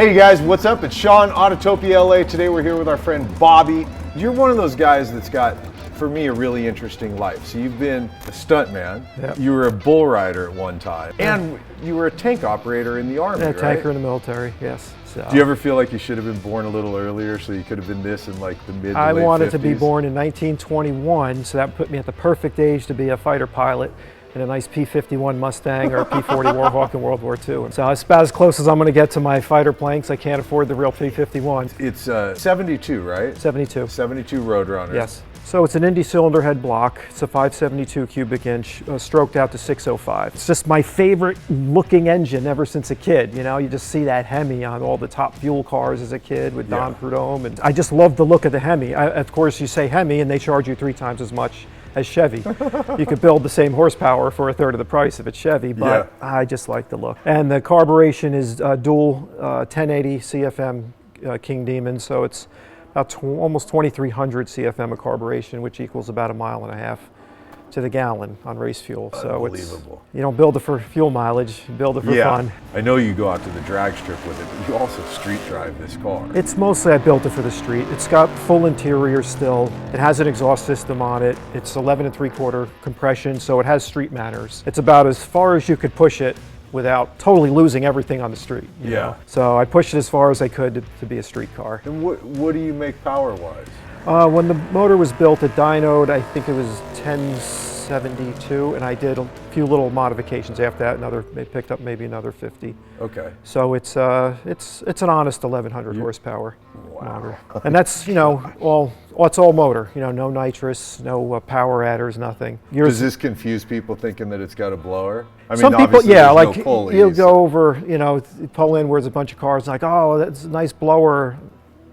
Hey guys, what's up? It's Sean, Autotopia LA. Today we're here with our friend Bobby. You're one of those guys that's got, for me, a really interesting life. So you've been a stuntman, you were a bull rider at one time, and you were a tank operator in the Army, right? Tanker in the military, yes. So. Do you ever feel like you should have been born a little earlier so you could have been this in like the mid to I late wanted 50s? to be born in 1921, so that put me at the perfect age to be a fighter pilot in a nice P-51 Mustang or a P-40 Warhawk in World War II. And so it's about as close as I'm going to get to my fighter plane because I can't afford the real P-51. It's 72, right? 72. 72 Roadrunner. Yes. So it's an Indy cylinder head block. It's a 572 cubic inch, stroked out to 605. It's just my favorite looking engine ever since a kid. You know, you just see that HEMI on all the top fuel cars as a kid with Don Prudhomme. And I just love the look of the HEMI. Of course, you say HEMI and they charge you 3 times as much as Chevy. You could build the same horsepower for a third of the price if it's Chevy, but I just like the look. And the carburation is dual 1080 CFM King Demon, so it's about almost 2,300 CFM of carburation, which equals about 1.5 miles to the gallon on race fuel. So it's, you don't build it for fuel mileage, you build it for fun. I know you go out to the drag strip with it, but you also street drive this car. It's mostly I built it for the street. It's got full interior still. It has an exhaust system on it. It's 11 3/4 compression, so it has street manners. It's about as far as you could push it without totally losing everything on the street. You know? So I pushed it as far as I could to be a street car. And what do you make power-wise? When the motor was built at dynoed, I think it was 1072, and I did a few little modifications after that. They picked up maybe another 50. Okay. So it's an honest 1,100 horsepower motor, and that's it's all motor. You know, no nitrous, no power adders, nothing. Does this confuse people thinking that it's got a blower? I mean, some people, like no you'll go over, you pull in where there's a bunch of cars, like, oh, that's a nice blower.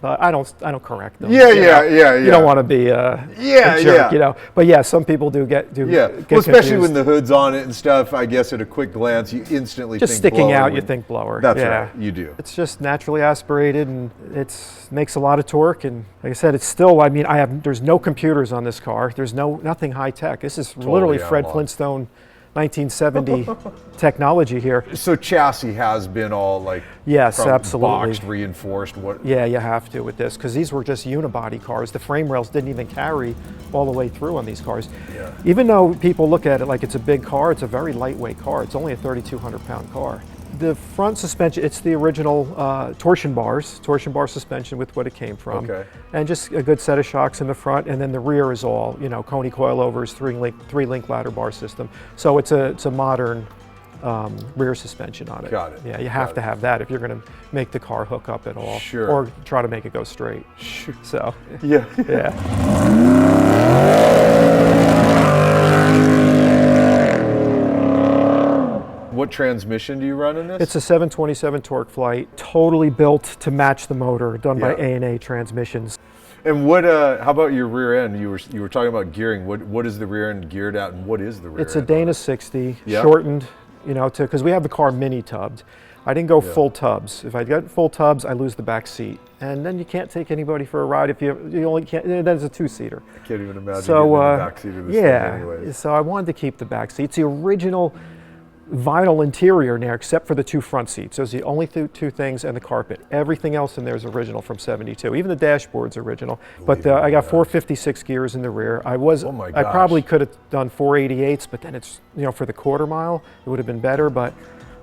But I don't correct them. You don't want to be a jerk, you know. But yeah, some people get well, especially confused. when the hood's on it and stuff. I guess at a quick glance, you instantly just think sticking blower out. You think blower. That's right. You do. It's just naturally aspirated, and it makes a lot of torque. And like I said, it's still. I mean, there's no computers on this car. There's nothing high tech. This is literally Fred Flintstone 1970 technology here. So chassis has been all like absolutely boxed, reinforced. Yeah, you have to with this because these were just unibody cars. The frame rails didn't even carry all the way through on these cars. Yeah. Even though people look at it like it's a big car, it's a very lightweight car. It's only a 3,200 pound car. The front suspension, it's the original torsion bar suspension with what it came from. Okay. And just a good set of shocks in the front, and then the rear is all, Coney coilovers, three-link ladder bar system. So it's a modern rear suspension on it. Got it. Yeah, you have to have that if you're going to make the car hook up at all. Sure. Or try to make it go straight. Sure. So. Yeah. What transmission do you run in this? It's a 727 torque flight, totally built to match the motor, done by A&A Transmissions. And how about your rear end? You were talking about gearing. What is the rear end geared at, and what is the rear end? It's a Dana 60, shortened, because we have the car mini tubbed. I didn't go full tubs. If I get full tubs, I lose the back seat, and then you can't take anybody for a ride if you only can't. Then it's a 2-seater. I can't even imagine getting in the back seat of this thing anyways. So I wanted to keep the back seat. It's the original vinyl interior now, except for the 2 front seats. Those are the only 2 things, and the carpet. Everything else in there is original from 72. Even the dashboard's original. But I got 456 gears in the rear. I probably could have done 488s, but then it's, for the quarter mile, it would have been better. But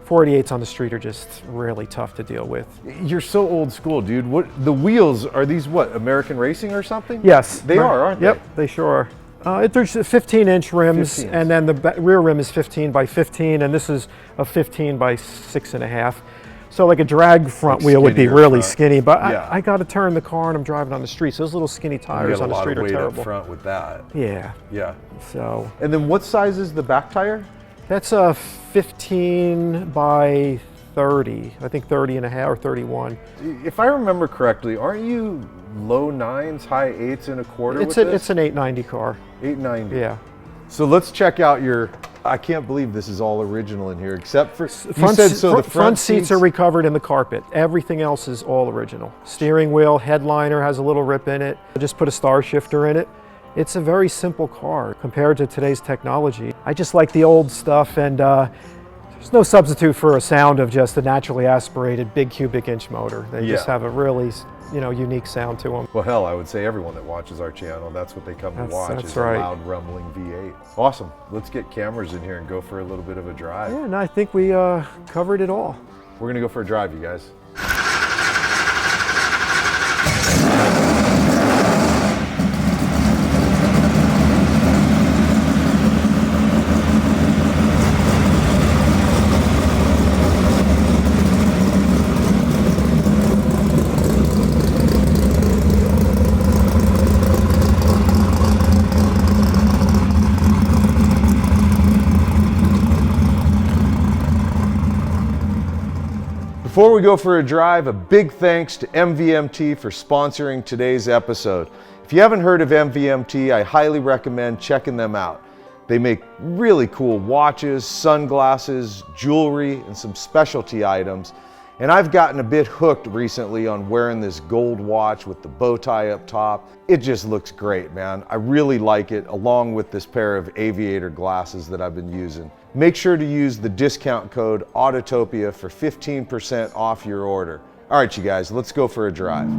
488s on the street are just really tough to deal with. You're so old school, dude. The wheels, are these American Racing or something? Yes. They are, aren't they? Yep, they sure are. There's 15-inch rims, and then the rear rim is 15 by 15, and this is a 15 by 6.5. So like a drag front wheel would be really skinny, but I got to turn the car and I'm driving on the street, so those little skinny tires on the street are terrible. You got a lot of weight up front with that. Yeah. So. And then what size is the back tire? That's a 15 by 30, I think 30.5 or 31. If I remember correctly, aren't you low 9s, high 8.25 with this? It's an 890 car. 890. Yeah. So let's check out I can't believe this is all original in here, except for, the front seats are recovered in the carpet. Everything else is all original. Steering wheel, headliner has a little rip in it. I just put a star shifter in it. It's a very simple car compared to today's technology. I just like the old stuff, and There's no substitute for a sound of just a naturally aspirated big cubic inch motor. They just have a really, unique sound to them. Well, hell, I would say everyone that watches our channel, that's what they come to watch, is right. a loud rumbling V8. Awesome. Let's get cameras in here and go for a little bit of a drive. Yeah, and I think we covered it all. We're gonna go for a drive, you guys. Before we go for a drive, a big thanks to MVMT for sponsoring today's episode. If you haven't heard of MVMT, I highly recommend checking them out. They make really cool watches, sunglasses, jewelry, and some specialty items. And I've gotten a bit hooked recently on wearing this gold watch with the bow tie up top. It just looks great, man. I really like it, along with this pair of aviator glasses that I've been using. Make sure to use the discount code Autotopia for 15% off your order. All right, you guys, let's go for a drive.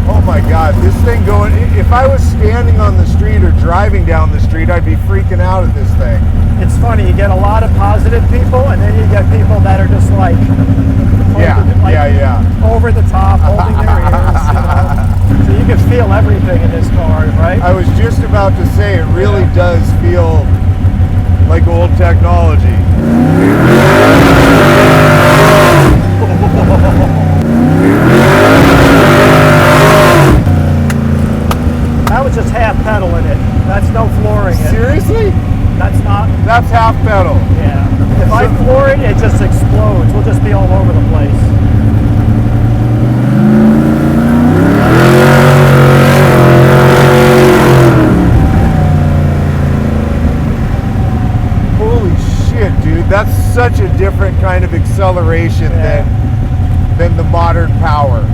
Oh my God, this thing going, if I was standing on the street or driving down the street, I'd be freaking out at this thing. It's funny, you get a lot of positive people, and then you get people that are just like, over the top, holding their ears, So you can feel everything in this car, right? I was just about to say, it really does feel like old technology. That was just half pedal in it. That's no flooring. Seriously? That's not. That's half pedal. Yeah. If I floor it, it just explodes. We'll just be all over the place. Holy shit, dude. That's such a different kind of acceleration than the modern power.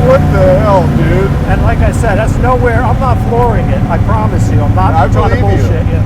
What the hell, dude? And like I said, that's nowhere. I'm not flooring it. I promise you. I'm not trying to bullshit you.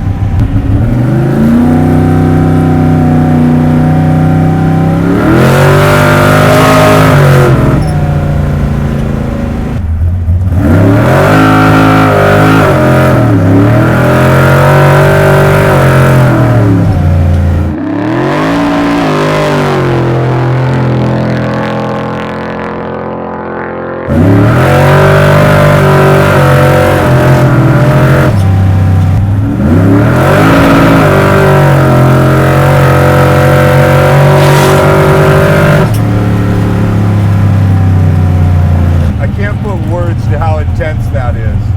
How intense that is.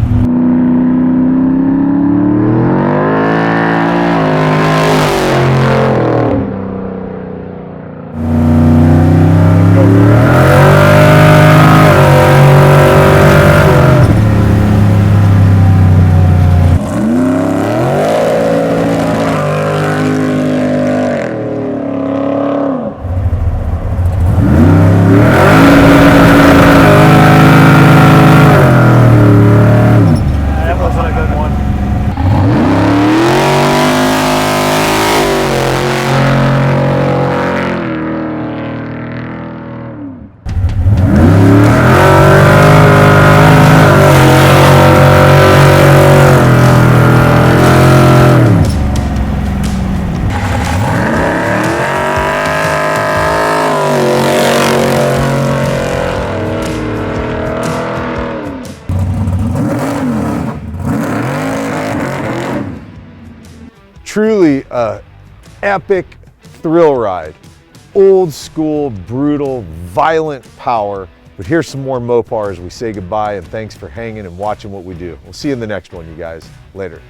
Truly a epic thrill ride. Old school, brutal, violent power. But here's some more Mopar as we say goodbye, and thanks for hanging and watching what we do. We'll see you in the next one, you guys. Later.